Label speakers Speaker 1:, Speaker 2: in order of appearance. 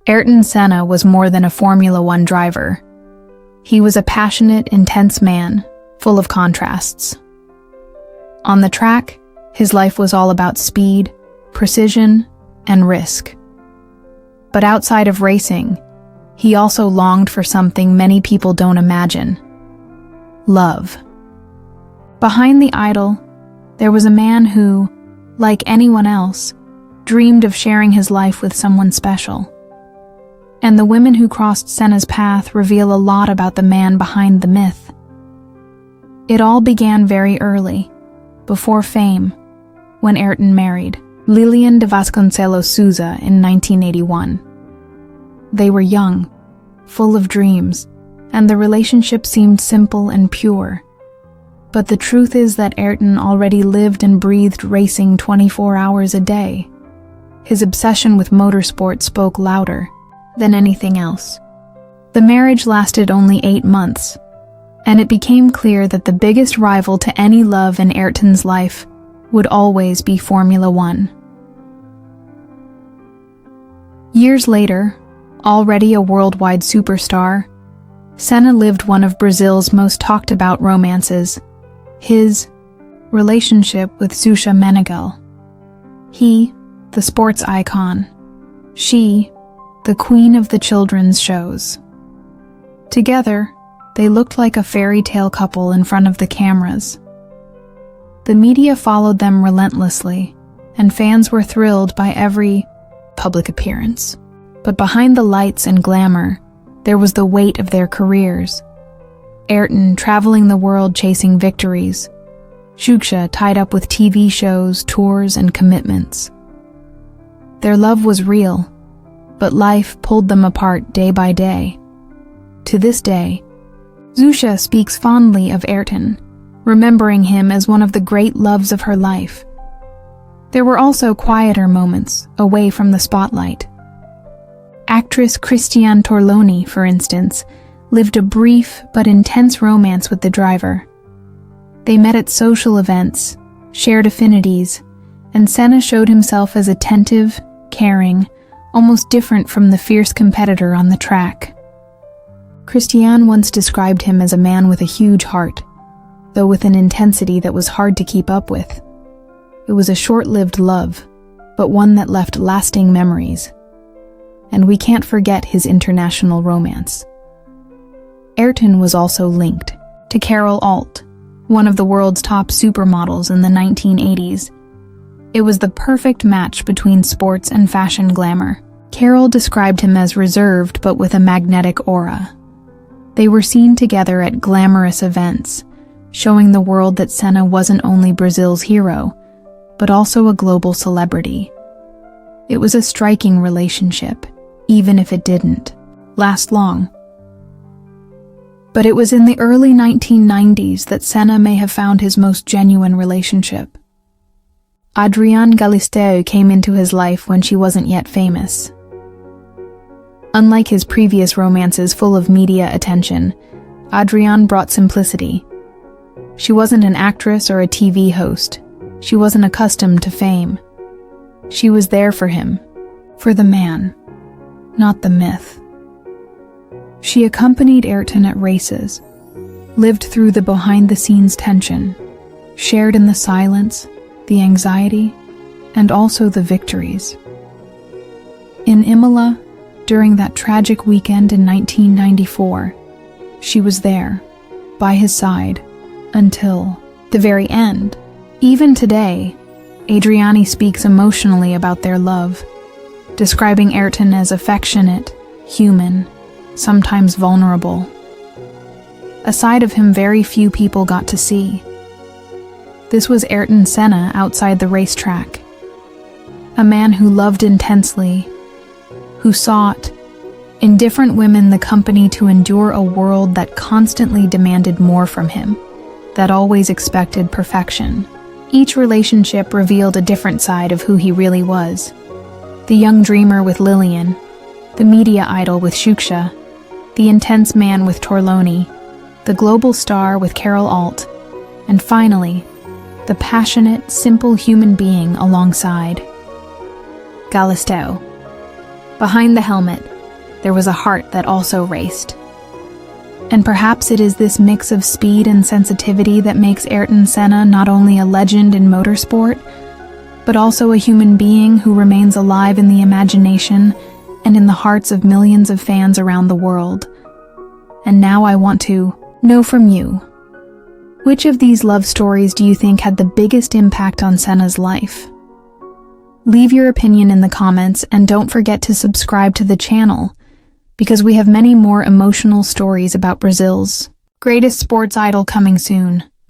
Speaker 1: Ayrton Senna was more than a Formula One driver. He was a passionate, intense man, full of contrasts. On the track, his life was all about speed, precision, and risk. But outside of racing, he also longed for something many people don't imagine: love. Behind the idol, there was a man who, like anyone else, dreamed of sharing his life with someone special. And the women who crossed Senna's path reveal a lot about the man behind the myth. It all began very early, before fame, when Ayrton married Lilian de Vasconcelos Souza in 1981. They were young, full of dreams, and the relationship seemed simple and pure. But the truth is that Ayrton already lived and breathed racing 24 hours a day. His obsession with motorsport spoke louder than anything else. The marriage lasted only 8 months, and it became clear that the biggest rival to any love in Ayrton's life would always be Formula One. Years later, already a worldwide superstar, Senna lived one of Brazil's most talked about romances, his relationship with Xuxa Meneghel. He, the sports icon; she, the queen of the children's shows. Together, they looked like a fairy tale couple in front of the cameras. The media followed them relentlessly, and fans were thrilled by every public appearance. But behind the lights and glamour, there was the weight of their careers. Ayrton traveling the world chasing victories, Xuxa tied up with TV shows, tours, and commitments. Their love was real, but life pulled them apart day by day. To this day, Xuxa speaks fondly of Ayrton, remembering him as one of the great loves of her life. There were also quieter moments, away from the spotlight. Actress Cristiane Torloni, for instance, lived a brief but intense romance with the driver. They met at social events, shared affinities, and Senna showed himself as attentive, caring, almost different from the fierce competitor on the track. Cristiane once described him as a man with a huge heart, though with an intensity that was hard to keep up with. It was a short-lived love, but one that left lasting memories. And we can't forget his international romance. Ayrton was also linked to Carol Alt, one of the world's top supermodels in the 1980s. It was the perfect match between sports and fashion glamour. Carol described him as reserved but with a magnetic aura. They were seen together at glamorous events, showing the world that Senna wasn't only Brazil's hero, but also a global celebrity. It was a striking relationship, even if it didn't last long. But it was in the early 1990s that Senna may have found his most genuine relationship. Adriane Galisteu came into his life when she wasn't yet famous. Unlike his previous romances full of media attention, Adriane brought simplicity. She wasn't an actress or a TV host. She wasn't accustomed to fame. She was there for him, for the man, not the myth. She accompanied Ayrton at races, lived through the behind-the-scenes tension, shared in the silence, the anxiety, and also the victories. In Imola, during that tragic weekend in 1994, she was there, by his side, until the very end. Even today, Adriane speaks emotionally about their love, describing Ayrton as affectionate, human, sometimes vulnerable. A side of him very few people got to see. This was Ayrton Senna outside the racetrack. A man who loved intensely, who sought, in different women, the company to endure a world that constantly demanded more from him, that always expected perfection. Each relationship revealed a different side of who he really was. The young dreamer with Lilian, the media idol with Xuxa, the intense man with Torloni, the global star with Carol Alt, and finally, the passionate, simple human being alongside Galisteu. Behind the helmet, there was a heart that also raced. And perhaps it is this mix of speed and sensitivity that makes Ayrton Senna not only a legend in motorsport, but also a human being who remains alive in the imagination and in the hearts of millions of fans around the world. And now I want to know from you, which of these love stories do you think had the biggest impact on Senna's life? Leave your opinion in the comments and don't forget to subscribe to the channel, because we have many more emotional stories about Brazil's greatest sports idol coming soon.